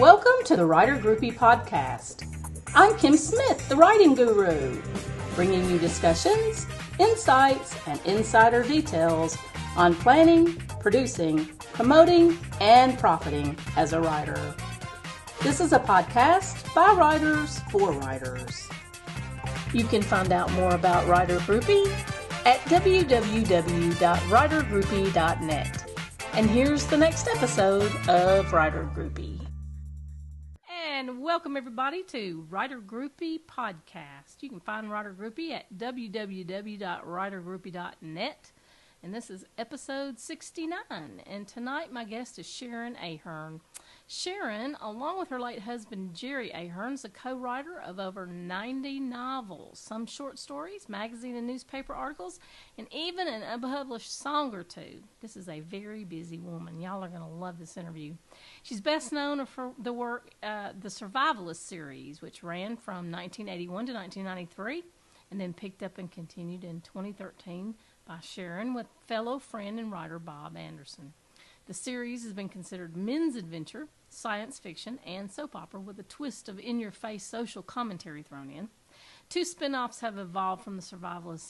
Welcome to the Writer Groupie Podcast. I'm Kim Smith, the writing guru, bringing you discussions, insights, and insider details on planning, producing, promoting, and profiting as a writer. This is a podcast by writers for writers. You can find out more about Writer Groupie at www.writergroupie.net. And here's the next episode of Writer Groupie. And welcome everybody to Writer Groupie Podcast. You can find Writer Groupie at www.writergroupie.net. And this is episode 69. And tonight my guest is Sharon Ahern. Sharon, along with her late husband Jerry Ahern, is a co-writer of over 90 novels, some short stories, magazine and newspaper articles, and even an unpublished song or two. This is a very busy woman. Y'all are going to love this interview. She's best known for the work, the Survivalist Series, which ran from 1981 to 1993, and then picked up and continued in 2013 by Sharon with fellow friend and writer Bob Anderson. The series has been considered men's adventure, science fiction, and soap opera with a twist of in-your-face social commentary thrown in. Two spin-offs have evolved from the Survivalist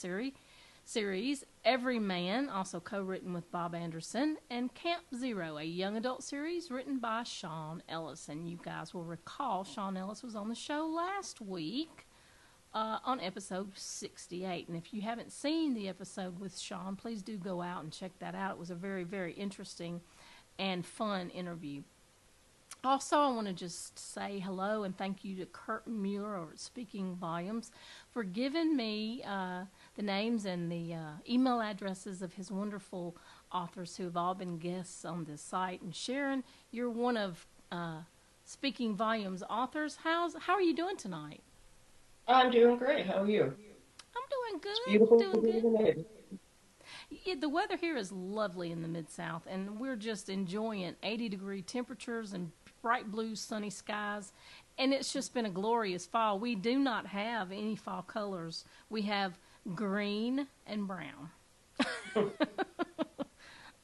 series, Every Man, also co-written with Bob Anderson, and Camp Zero, a young adult series written by Sharon Ellis. And you guys will recall Sharon Ellis was on the show last week on episode 68. And if you haven't seen the episode with Sharon, please do go out and check that out. It was a very, very interesting and fun interview. Also, I want to just say hello and thank you to Kurt Muir over at Speaking Volumes for giving me the names and the email addresses of his wonderful authors who have all been guests on this site. And Sharon, you're one of Speaking Volumes authors. How are you doing tonight? I'm doing great. How are you? I'm doing good. It's beautiful. Doing good. Yeah, the weather here is lovely in the Mid-South, and we're just enjoying 80-degree temperatures and bright blue sunny skies, and it's just been a glorious fall. We do not have any fall colors. We have green and brown.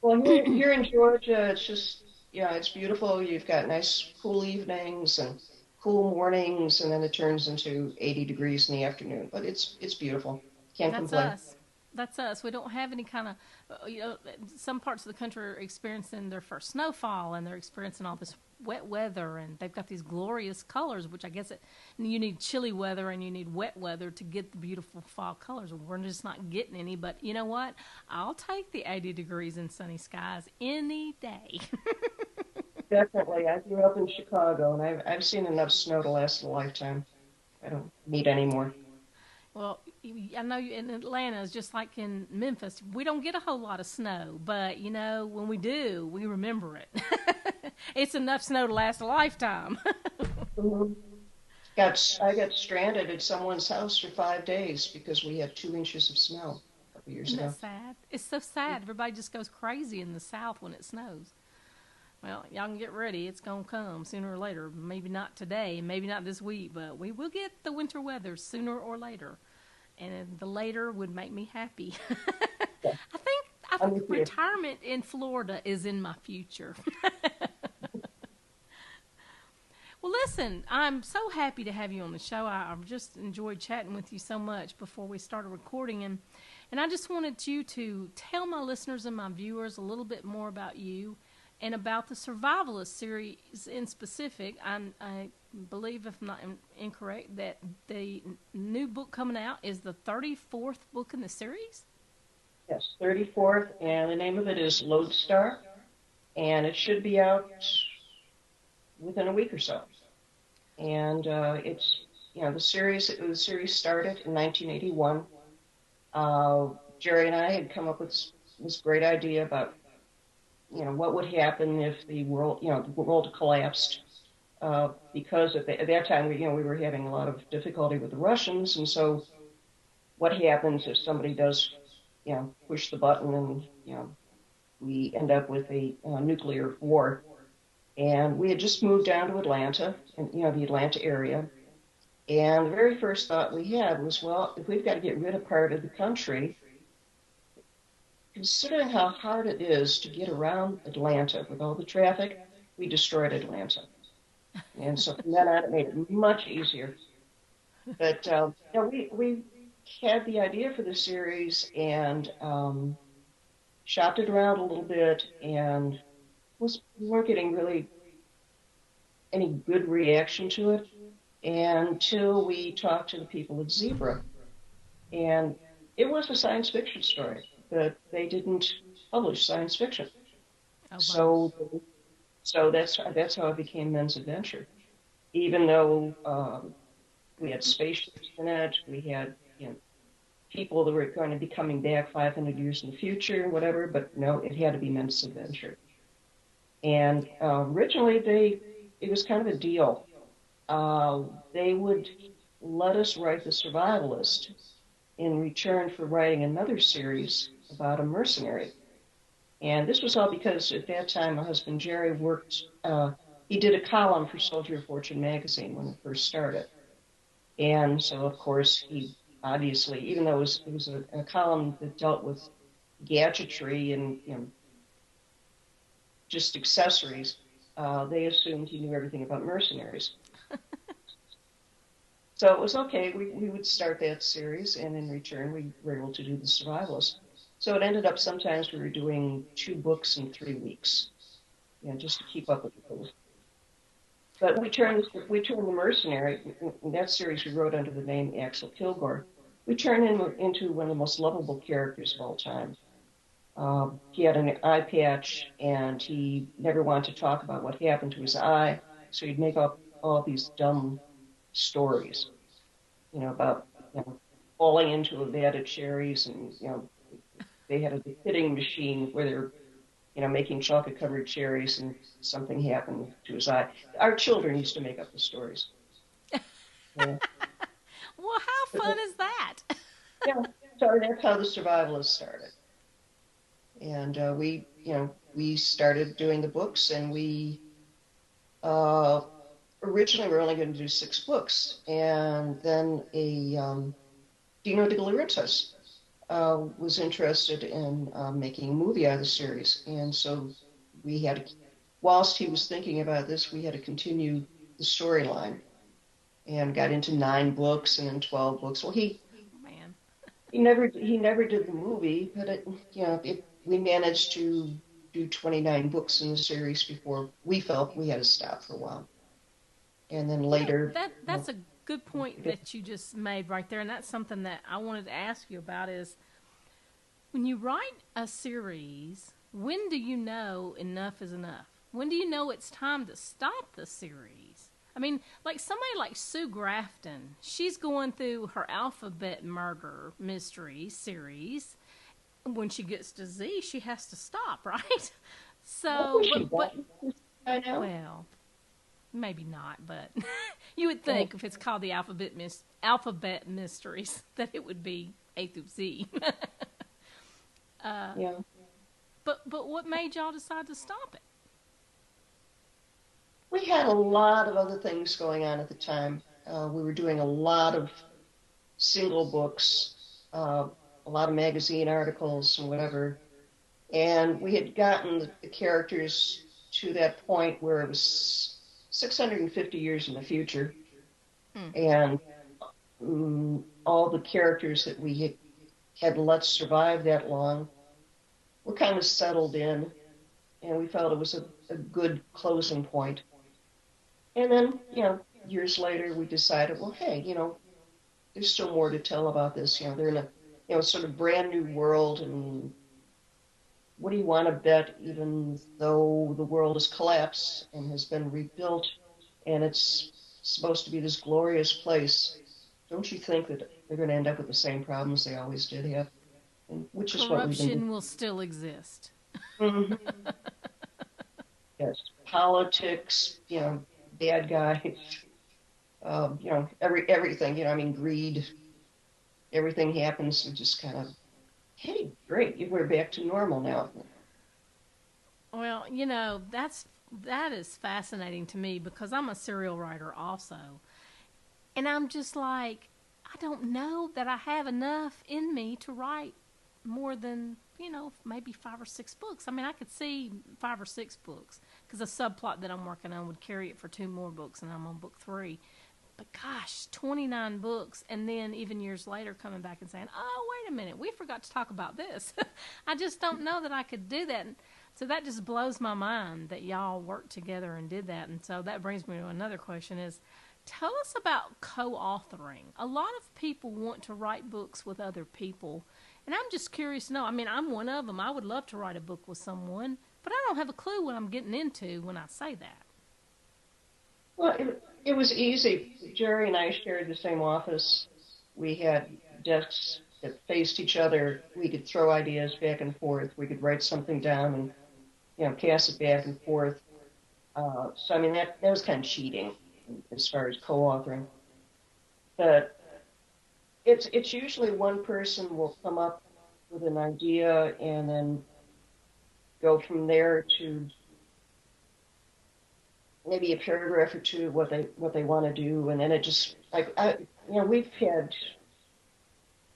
Well, here in Georgia, it's just, it's beautiful. You've got nice, cool evenings and cool mornings, and then it turns into 80 degrees in the afternoon. But it's beautiful. Can't complain. That's us. We don't have any kind of, some parts of the country are experiencing their first snowfall, and they're experiencing all this wet weather, and they've got these glorious colors, which I guess you need chilly weather and you need wet weather to get the beautiful fall colors. We're just not getting any, but you know what? I'll take the 80 degrees and sunny skies any day. Definitely. I grew up in Chicago, and I've seen enough snow to last a lifetime. I don't need any more. Well, I know in Atlanta, it's just like in Memphis, we don't get a whole lot of snow, but, when we do, we remember it. It's enough snow to last a lifetime. Mm-hmm. I got stranded at someone's house for 5 days because we had 2 inches of snow a couple years ago. Isn't that sad? It's so sad. Everybody just goes crazy in the South when it snows. Well, y'all can get ready. It's going to come sooner or later. Maybe not today, maybe not this week, but we will get the winter weather sooner or later. And the later would make me happy. Yeah. I think retirement in Florida is in my future. Well, listen, I'm so happy to have you on the show. I've just enjoyed chatting with you so much before we started recording. And I just wanted you to tell my listeners and my viewers a little bit more about you and about the Survivalist series in specific. I believe, if I'm not incorrect, that the new book coming out is the 34th book in the series? Yes, 34th, and the name of it is Lodestar, and it should be out within a week or so. And it's, the series started in 1981. Jerry and I had come up with this great idea about what would happen if the world collapsed, because at that time we were having a lot of difficulty with the Russians, and so what happens if somebody does, push the button and we end up with a nuclear war? And we had just moved down to Atlanta, and the Atlanta area, and the very first thought we had was, well, if we've got to get rid of part of the country, considering how hard it is to get around Atlanta with all the traffic, we destroyed Atlanta. And so from then on, it made it much easier. But we had the idea for the series and shopped it around a little bit, and we weren't getting really any good reaction to it until we talked to the people at Zebra. And it was a science fiction story, but they didn't publish science fiction. Oh, wow. So that's how it became Men's Adventure. Even though we had spaceships in it, we had people that were going to be coming back 500 years in the future, whatever. But no, it had to be Men's Adventure. And originally, it was kind of a deal. They would let us write The Survivalist in return for writing another series about a mercenary. And this was all because at that time, my husband Jerry he did a column for Soldier of Fortune magazine when it first started. And so, of course, he obviously, even though it was a column that dealt with gadgetry and just accessories, they assumed he knew everything about mercenaries. So it was okay. We would start that series, and in return, we were able to do The Survivalist. So it ended up sometimes we were doing 2 books in 3 weeks, just to keep up with the rules. But we turned the mercenary, in that series we wrote under the name Axel Kilgore. We turned him into one of the most lovable characters of all time. He had an eye patch, and he never wanted to talk about what happened to his eye, so he'd make up all these dumb stories, about falling into a vat of cherries, and they had a hitting machine where they're making chocolate-covered cherries, and something happened to his eye. Our children used to make up the stories. Yeah. Well, how fun is that? Yeah, so that's how The Survivalist started. And we started doing the books, and we originally were only going to do 6 books, and then Dino De Laurentiis was interested in making a movie out of the series, and so whilst he was thinking about this, we had to continue the storyline, and got into 9 books and then 12 books. Well, Man. he never did the movie, but we managed to do 29 books in the series before we felt we had to stop for a while. And then later, that's a good point that you just made right there, and that's something that I wanted to ask you about is when you write a series, when do you know enough is enough? When do you know it's time to stop the series? I mean, like somebody like Sue Grafton, she's going through her alphabet murder mystery series. When she gets to Z, she has to stop, right? So, but I know. well, maybe not, but you would think if it's called the alphabet mysteries that it would be A through Z. Yeah. But what made y'all decide to stop it? We had a lot of other things going on at the time. We were doing a lot of single books, a lot of magazine articles and whatever. And we had gotten the characters to that point where it was 650 years in the future. And all the characters that we had let survive that long were kind of settled in, and we felt it was a good closing point. And then, years later, we decided, well, hey, there's still more to tell about this. They're in a, sort of brand new world, and what do you want to bet, even though the world has collapsed and has been rebuilt, and it's supposed to be this glorious place? Don't you think that they're going to end up with the same problems they always did have? And which is what we've been doing. Corruption will still exist. Mm-hmm. Yes, politics, bad guys, everything. I mean, greed. Everything happens, and just kind of, hey, great, we're back to normal now. Well, that is fascinating to me because I'm a serial writer also. And I'm just like, I don't know that I have enough in me to write more than, maybe 5 or 6 books. I mean, I could see 5 or 6 books. because a subplot that I'm working on would carry it for 2 more books, and I'm on book 3. But gosh, 29 books, and then even years later coming back and saying, oh, wait a minute, we forgot to talk about this. I just don't know that I could do that. And so that just blows my mind that y'all worked together and did that. And so that brings me to another question is, tell us about co-authoring. A lot of people want to write books with other people, and I'm just curious to know. I mean, I'm one of them. I would love to write a book with someone, but I don't have a clue what I'm getting into when I say that. Well, it was easy. Jerry and I shared the same office. We had desks that faced each other. We could throw ideas back and forth. We could write something down and, pass it back and forth. So, I mean, that was kind of cheating as far as co-authoring. But it's usually one person will come up with an idea and then go from there to maybe a paragraph or two what they want to do, and then it just we've had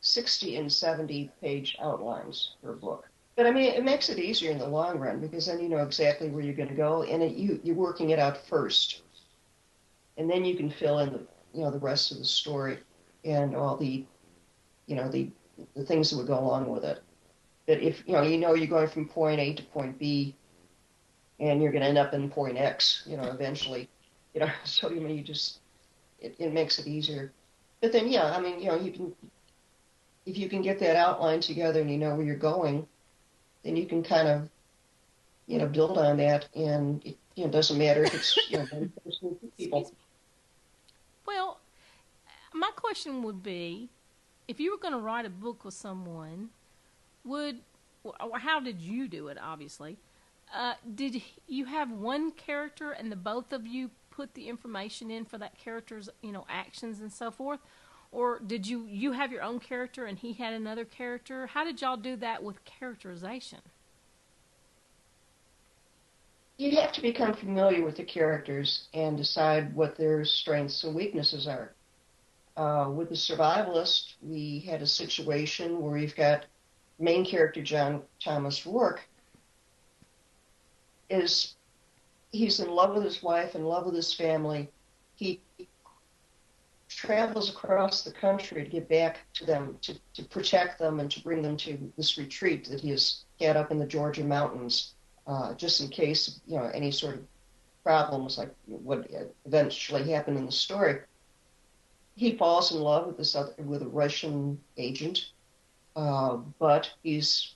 60 and 70 page outlines for a book. But I mean, it makes it easier in the long run because then you know exactly where you're going to go, and you're working it out first, and then you can fill in the rest of the story and all the the things that would go along with it. That if you're going from point A to point B, and you're going to end up in point X, eventually, so it makes it easier. But then, I mean, if you can get that outline together and you know where you're going, then you can kind of, build on that, and it doesn't matter if it's, one person or 2 people. Well, my question would be, if you were going to write a book with someone, how did you do it, obviously? Did you have one character and the both of you put the information in for that character's, actions and so forth? Or did you have your own character and he had another character? How did y'all do that with characterization? You have to become familiar with the characters and decide what their strengths and weaknesses are. With the Survivalist, we had a situation where you've got main character John Thomas Rourke. He's in love with his wife, in love with his family. He travels across the country to get back to them, to protect them, and to bring them to this retreat that he has had up in the Georgia mountains, just in case any sort of problems like what eventually happened in the story. He falls in love with a Russian agent, but he's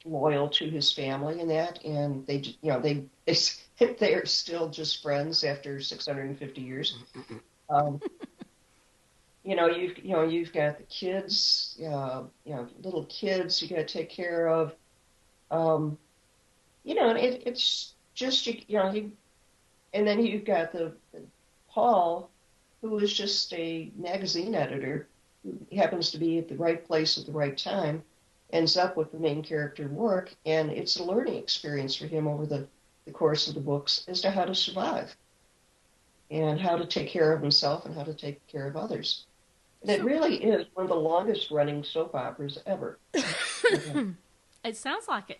loyal to his family and that, and they are still just friends after 650 years. You've got the kids, little kids you got to take care of. It's just and then you've got the Paul, who is just a magazine editor who happens to be at the right place at the right time. Ends up with the main character Rourke, and it's a learning experience for him over the course of the books as to how to survive and how to take care of himself and how to take care of others. And it really is one of the longest running soap operas ever. It sounds like it.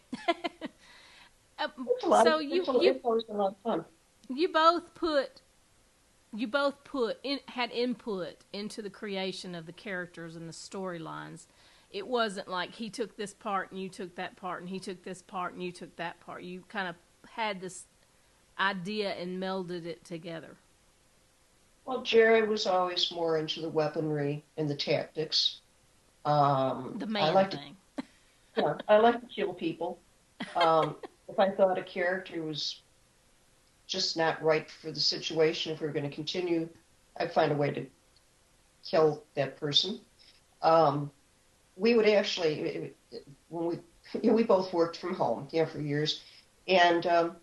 It's always a lot of fun. You both had input into the creation of the characters and the storylines. It wasn't like he took this part and you took that part and he took this part and you took that part. You kind of had this idea and melded it together. Well, Jerry was always more into the weaponry and the tactics. The man thing. I like to kill people. If I thought a character was just not right for the situation, if we were going to continue, I'd find a way to kill that person. We would actually, when we both worked from home, for years, and the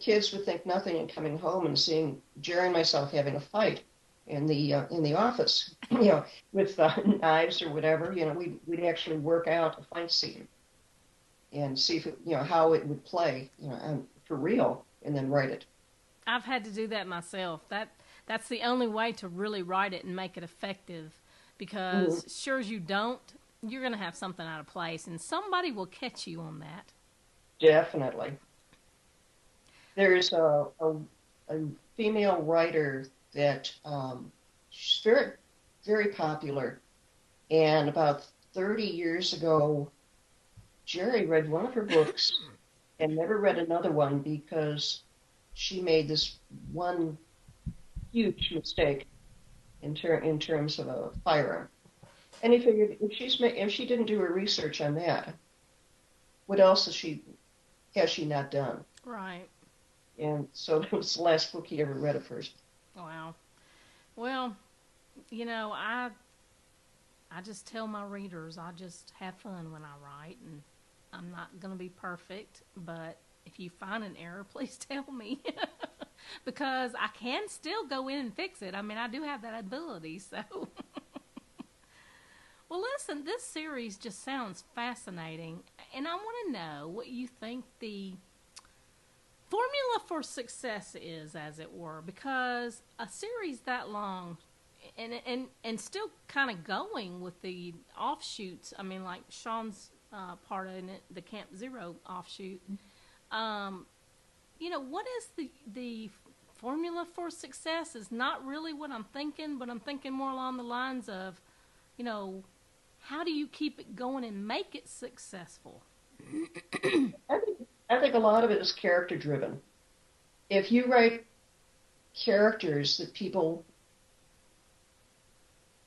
kids would think nothing of coming home and seeing Jerry and myself having a fight in the office, with knives or whatever. We'd actually work out a fight scene and see if how it would play, for real, and then write it. I've had to do that myself. That's the only way to really write it and make it effective, because sure as you don't, you're going to have something out of place, and somebody will catch you on that. Definitely. There's a female writer that she's very, very popular. And about 30 years ago, Jerry read one of her books and never read another one because she made this one huge mistake in terms of a firearm. And he figured if she didn't do her research on that, what else has she not done? Right. And so that was the last book he ever read of hers. Wow. Well, I just tell my readers I just have fun when I write, and I'm not going to be perfect, but if you find an error, please tell me. Because I can still go in and fix it. I mean, I do have that ability, so. Well, listen, this series just sounds fascinating, and I want to know what you think the formula for success is, as it were, because a series that long and still kind of going with the offshoots. I mean, like Sean's part in it, the Camp Zero offshoot. What is the formula for success is not really what I'm thinking, but I'm thinking more along the lines of, how do you keep it going and make it successful? I think a lot of it is character driven. If you write characters that people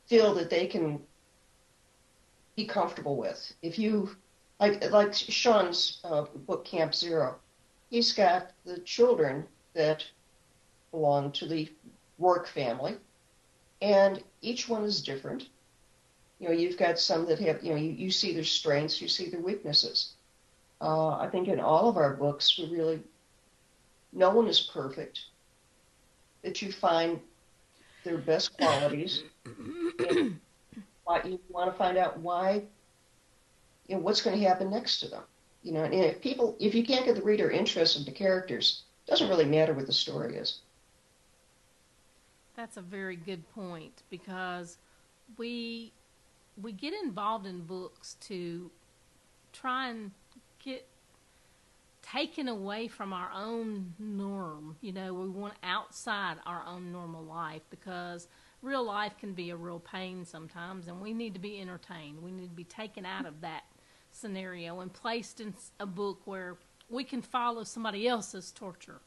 feel that they can be comfortable with, if you like Sean's book Camp Zero, he's got the children that belong to the Rourke family, and each one is different. You've got some that have, you see their strengths, you see their weaknesses. I think in all of our books, no one is perfect, that you find their best qualities. And you want to find out why, what's going to happen next to them. And if you can't get the reader interested in the characters, it doesn't really matter what the story is. That's a very good point, because we get involved in books to try and get taken away from our own norm. We want outside our own normal life, because real life can be a real pain sometimes, and we need to be entertained. We need to be taken out of that scenario and placed in a book where we can follow somebody else's torture.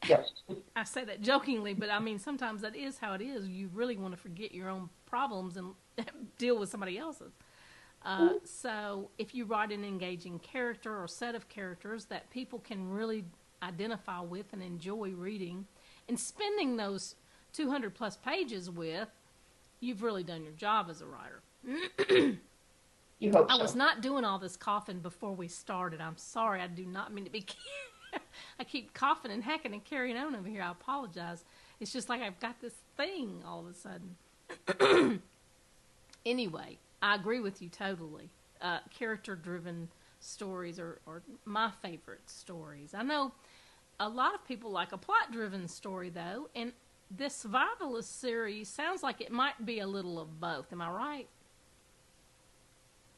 Yes. I say that jokingly, but I mean, sometimes that is how it is. You really want to forget your own problems and deal with somebody else's. So if you write an engaging character or set of characters that people can really identify with and enjoy reading and spending those 200 plus pages with, you've really done your job as a writer. You hope so. I was not doing all this coughing before we started. I'm sorry. I do not mean to be. I keep coughing and hacking and carrying on over here. I apologize. It's just like I've got this thing all of a sudden. Anyway, I agree with you totally. Character-driven stories are my favorite stories. I know a lot of people like a plot-driven story, though, and this Survivalist series sounds like it might be a little of both. Am I right?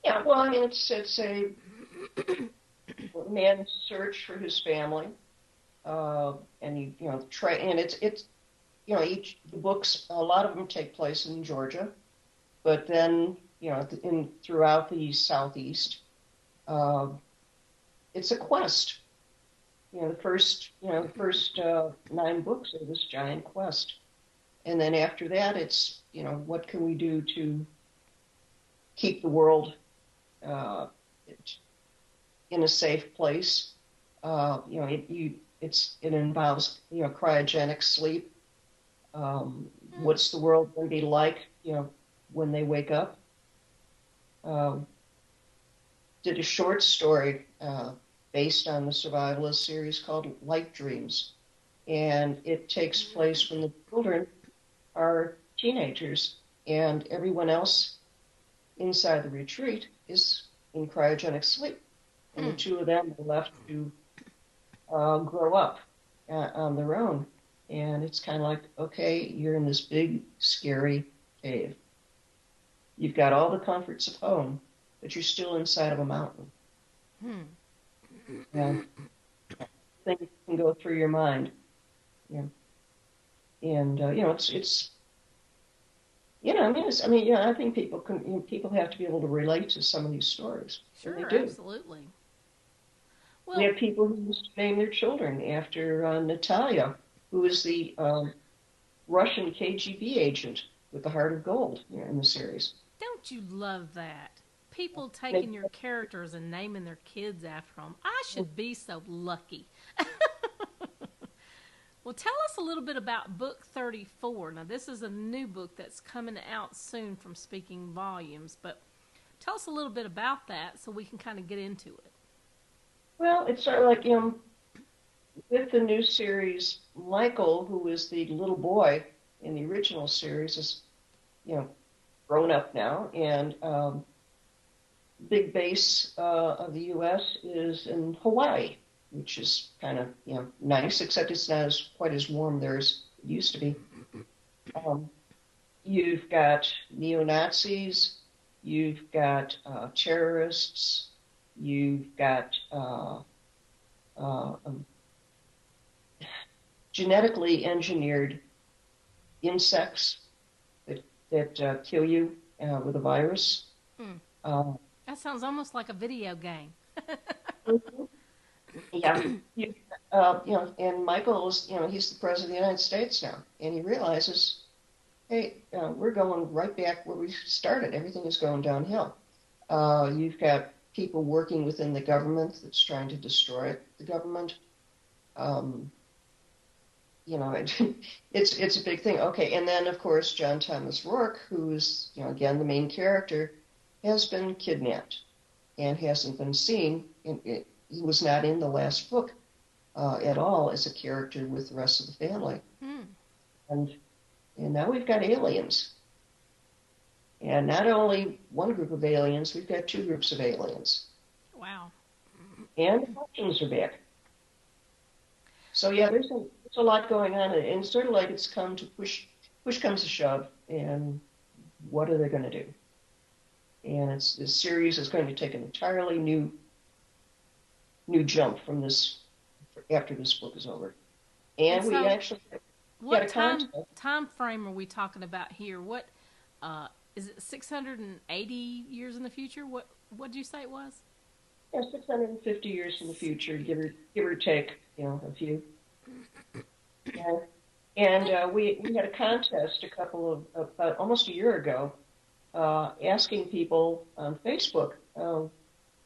Yeah, well, I mean, it's a man's search for his family, and it's the books, a lot of them take place in Georgia, but then throughout the Southeast, it's a quest. The first 9 books are this giant quest, and then after that, it's what can we do to keep the world in a safe place. It involves cryogenic sleep. What's the world going to be like when they wake up? Did a short story based on the Survivalist series called Light Dreams, and it takes place when the children are teenagers and everyone else inside the retreat is in cryogenic sleep, and the two of them are left to grow up on their own. And it's kind of like, okay, you're in this big, scary cave. You've got all the comforts of home, but you're still inside of a mountain. And things can go through your mind. Yeah. And it's I think people have to be able to relate to some of these stories, and they Sure, do. absolutely. We Well, have people who used to name their children after Natalia, who is the Russian KGB agent with the heart of gold, in the series. don't you love that? People They, taking your characters and naming their kids after them. I should be so lucky. Well, tell us a little bit about book 34. Now, this is a new book that's coming out soon from Speaking Volumes, but tell us a little bit about that so we can kind of get into it. well, it's sort of like, with the new series, Michael, who is the little boy in the original series, is, grown up now, and big base of the U.S. is in Hawaii, which is kind of, nice, except it's not quite as warm there as it used to be. You've got neo-Nazis, you've got terrorists, you've got genetically engineered insects that kill you with a virus. Hmm. Uh, That sounds almost like a video game. Yeah, and Michael's, he's the president of the United States now, and he realizes, hey, we're going right back where we started. Everything is going downhill. You've got people working within the government that's trying to destroy the government. It's a big thing. Okay, and then of course John Thomas Rourke, who's again the main character, has been kidnapped and hasn't been seen. He was not in the last book at all as a character with the rest of the family. And now we've got aliens. And not only one group of aliens, we've got two groups of aliens. Wow. And the Russians are back. So yeah, there's a lot going on, and it's sort of like it's come to push comes to shove, and what are they going to do? And this series is going to take an entirely new jump from this after this book is over. And so we actually what time frame are we talking about here? What is it? 680 years in the future? What did you say it was? Yeah, 650 years in the future, give or take, a few. And we had a contest about almost a year ago, asking people on Facebook,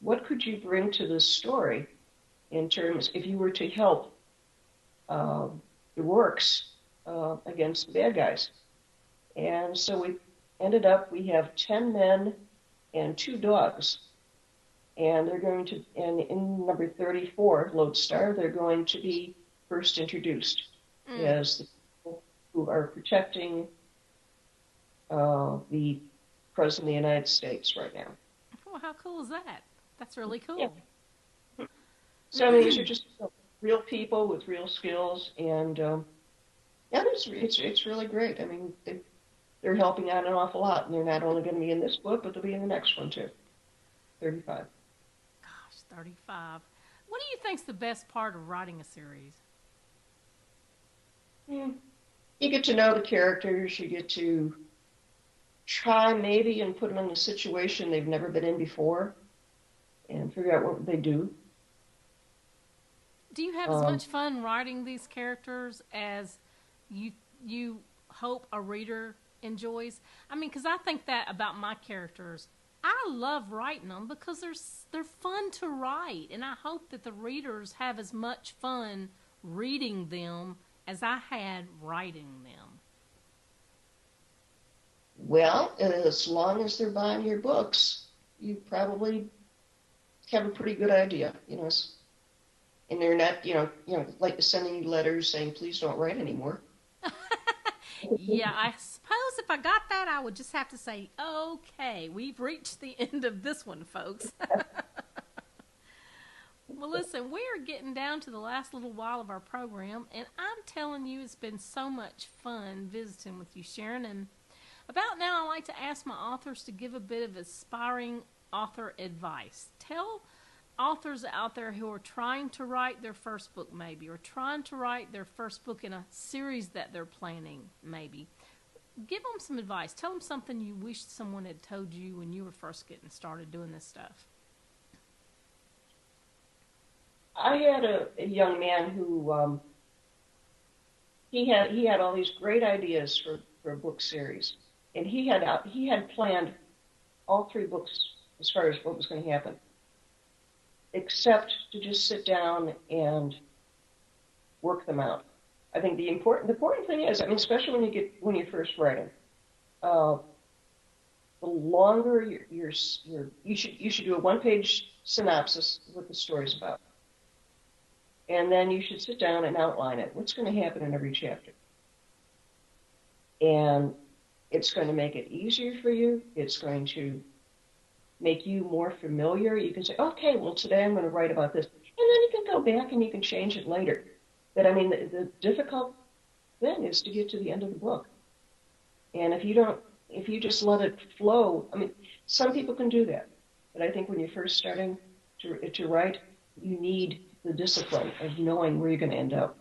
what could you bring to this story in terms, if you were to help the Rourkes against the bad guys. And so we have 10 men and 2 dogs. And in number 34, Lodestar, they're going to be first introduced as the people who are protecting the President of the United States right now. Well, how cool is that? That's really cool. Yeah. So, these are just real people with real skills, and it's really great. I mean, they're helping out an awful lot, and they're not only going to be in this book, but they'll be in the next one, too. 35. Gosh, 35. What do you think's the best part of writing a series? You get to know the characters. You get to try maybe and put them in a situation they've never been in before and figure out what they do. Do you have as much fun writing these characters as you hope a reader enjoys? I mean, because I think that about my characters. I love writing them because they're fun to write, and I hope that the readers have as much fun reading them as I had writing them. Well, as long as they're buying your books, you probably have a pretty good idea, and they're not, like sending you letters saying, please don't write anymore. Yeah, I suppose if I got that, I would just have to say, okay, we've reached the end of this one, folks. Well, listen, we're getting down to the last little while of our program, and I'm telling you, it's been so much fun visiting with you, Sharon. And about now, I like to ask my authors to give a bit of aspiring author advice. Tell authors out there who are trying to write their first book, maybe, or trying to write their first book in a series that they're planning, maybe. Give them some advice. Tell them something you wish someone had told you when you were first getting started doing this stuff. I had a young man who he had all these great ideas for a book series, and he had planned all 3 books as far as what was going to happen, except to just sit down and work them out. I think the important thing is, I mean, especially when you're first writing, the longer you should do a 1-page synopsis of what the story's about, and then you should sit down and outline it. What's going to happen in every chapter, and it's going to make it easier for you. It's going to make you more familiar. You can say, okay, well, today I'm going to write about this, and then you can go back and you can change it later. But I mean, the difficult thing is to get to the end of the book. And if you just let it flow, I mean, some people can do that. But I think when you're first starting to write, you need the discipline of knowing where you're going to end up.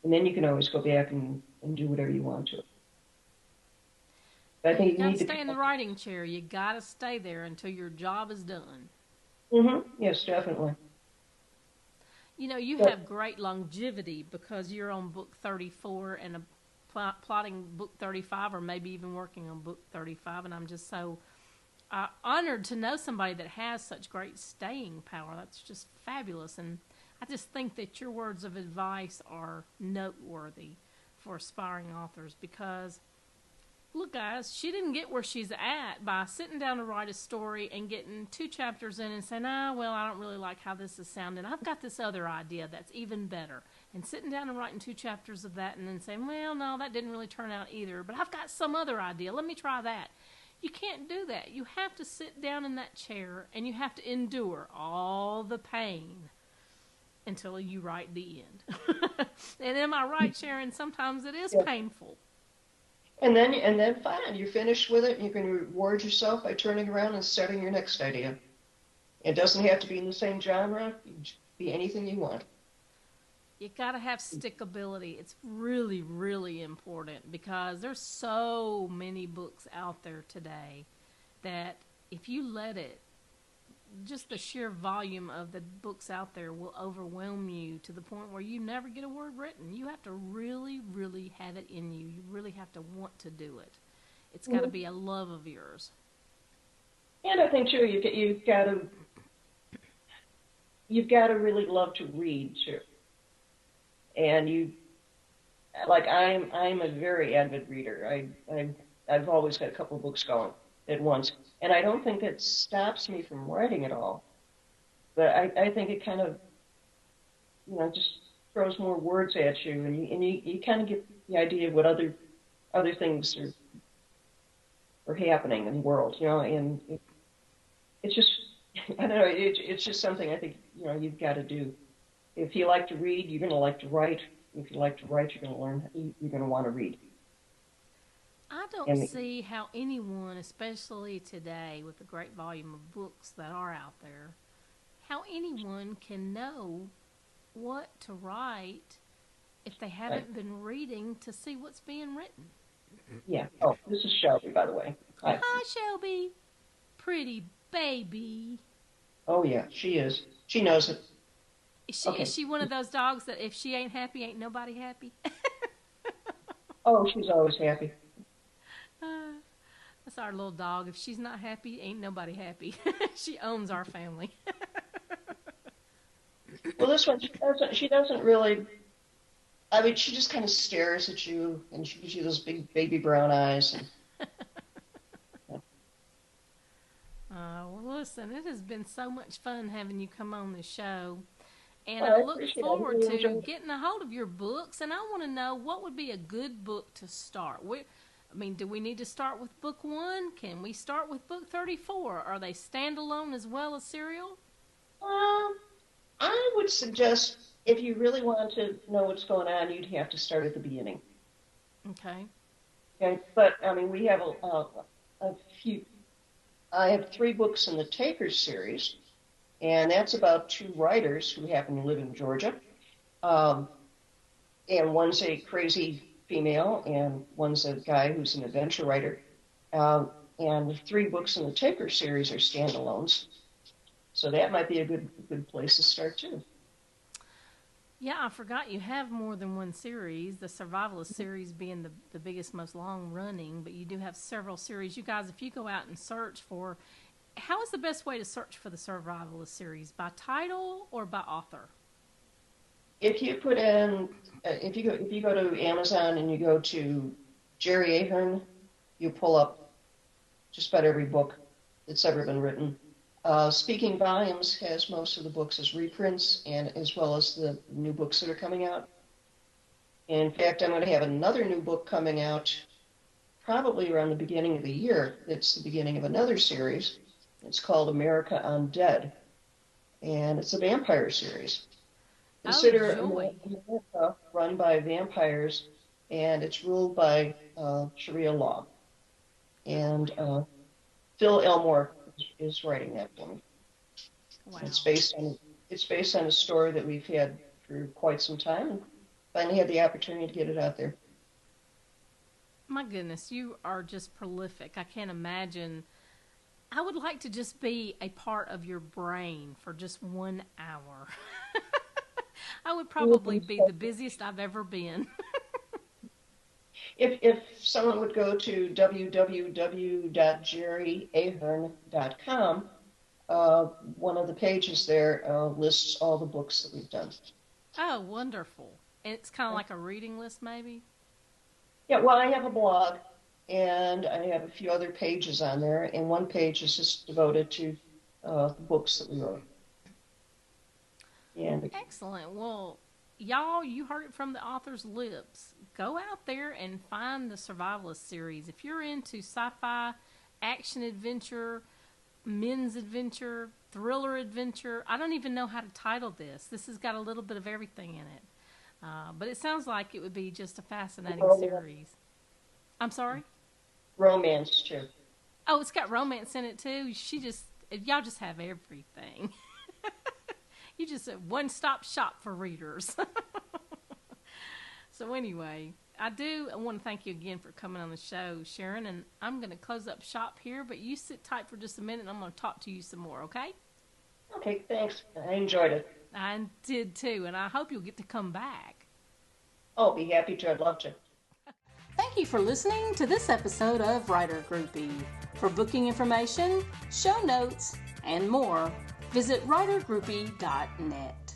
And then you can always go back and do whatever you want to. But I think you got to stay in the writing chair. You got to stay there until your job is done. Mm-hmm. Yes, definitely. You know, you have great longevity because you're on book 34 and plotting book 35, or maybe even working on book 35, and I'm just so honored to know somebody that has such great staying power. That's just fabulous, and I just think that your words of advice are noteworthy for aspiring authors because, look, guys, she didn't get where she's at by sitting down to write a story and getting 2 chapters in and saying, well, I don't really like how this is sounding. I've got this other idea that's even better. And sitting down and writing 2 chapters of that and then saying, well, no, that didn't really turn out either, but I've got some other idea. Let me try that. You can't do that. You have to sit down in that chair and you have to endure all the pain until you write the end. And am I right, Sharon? Sometimes it is painful. And then fine, you're finished with it, and you can reward yourself by turning around and starting your next idea. It doesn't have to be in the same genre. It can be anything you want. You got to have stickability. It's really, really important because there's so many books out there today that if you let it, just the sheer volume of the books out there will overwhelm you to the point where you never get a word written. You have to really, really have it in you. You really have to want to do it. It's got to be a love of yours. And I think too, you've got to really love to read too. And I'm a very avid reader. I've always got a couple of books going at once. And I don't think it stops me from writing at all. But I think it kind of, just throws more words at you, and you kind of get the idea of what other things are happening in the world, and it's just, I don't know, it's just something I think, you've got to do. If you like to read, you're going to like to write. If you like to write, you're going to learn, you're going to want to read. I don't see how anyone, especially today with the great volume of books that are out there, how anyone can know what to write if they haven't been reading to see what's being written. Yeah. Oh, this is Shelby, by the way. Hi, Shelby. Pretty baby. Oh, yeah, she is. She knows it. Is she one of those dogs that if she ain't happy, ain't nobody happy? Oh, she's always happy. That's our little dog. If she's not happy, ain't nobody happy. She owns our family. Well, this one, she doesn't really, I mean, she just kind of stares at you, and she gives you those big baby brown eyes. Well, listen, it has been so much fun having you come on the show. And I look forward to getting a hold of your books, and I want to know what would be a good book to start. Do we need to start with book 1? Can we start with book 34? Are they standalone as well as serial? I would suggest if you really want to know what's going on, you'd have to start at the beginning. Okay. Okay, but we have a few. I have 3 books in the Takers series, And that's about two writers who happen to live in Georgia. And one's a crazy female, and one's a guy who's an adventure writer. And the three books in the Taker series are standalones. So that might be a good place to start, too. Yeah, I forgot you have more than one series, the Survivalist series being the biggest, most long-running, but you do have several series. You guys, if you go out and search for, how is the best way to search for the Survivalist series? By title or by author? If you put in, if you go to Amazon and you go to Jerry Ahern, you pull up just about every book that's ever been written. Speaking Volumes has most of the books as reprints, and as well as the new books that are coming out. In fact, I'm going to have another new book coming out probably around the beginning of the year. It's the beginning of another series. It's called America Undead, and it's a vampire series. Consider America run by vampires, and it's ruled by Sharia law. And Phil Elmore is writing that for me. Wow. It's based on a story that we've had for quite some time, and finally had the opportunity to get it out there. My goodness, you are just prolific. I can't imagine. I would like to just be a part of your brain for just 1 hour. I would probably be the busiest I've ever been. If someone would go to www.jerryahern.com, one of the pages there lists all the books that we've done. Oh, wonderful. It's kind of like a reading list, maybe? Yeah, well, I have a blog, and I have a few other pages on there, and one page is just devoted to the books that we wrote. And excellent. Well, y'all, you heard it from the author's lips. Go out there and find the Survivalist series. If you're into sci-fi, action adventure, men's adventure, thriller adventure, I don't even know how to title this. This has got a little bit of everything in it. But it sounds like it would be just a fascinating series. I'm sorry? Romance, too. Oh, it's got romance in it, too. Y'all just have everything. You just a one-stop shop for readers. So anyway, I want to thank you again for coming on the show, Sharon, and I'm going to close up shop here, but you sit tight for just a minute, and I'm going to talk to you some more, okay? Okay, thanks. I enjoyed it. I did, too, and I hope you'll get to come back. Oh, be happy to. I'd love to. Thank you for listening to this episode of Writer Groupie. For booking information, show notes, and more, visit writergroupie.net.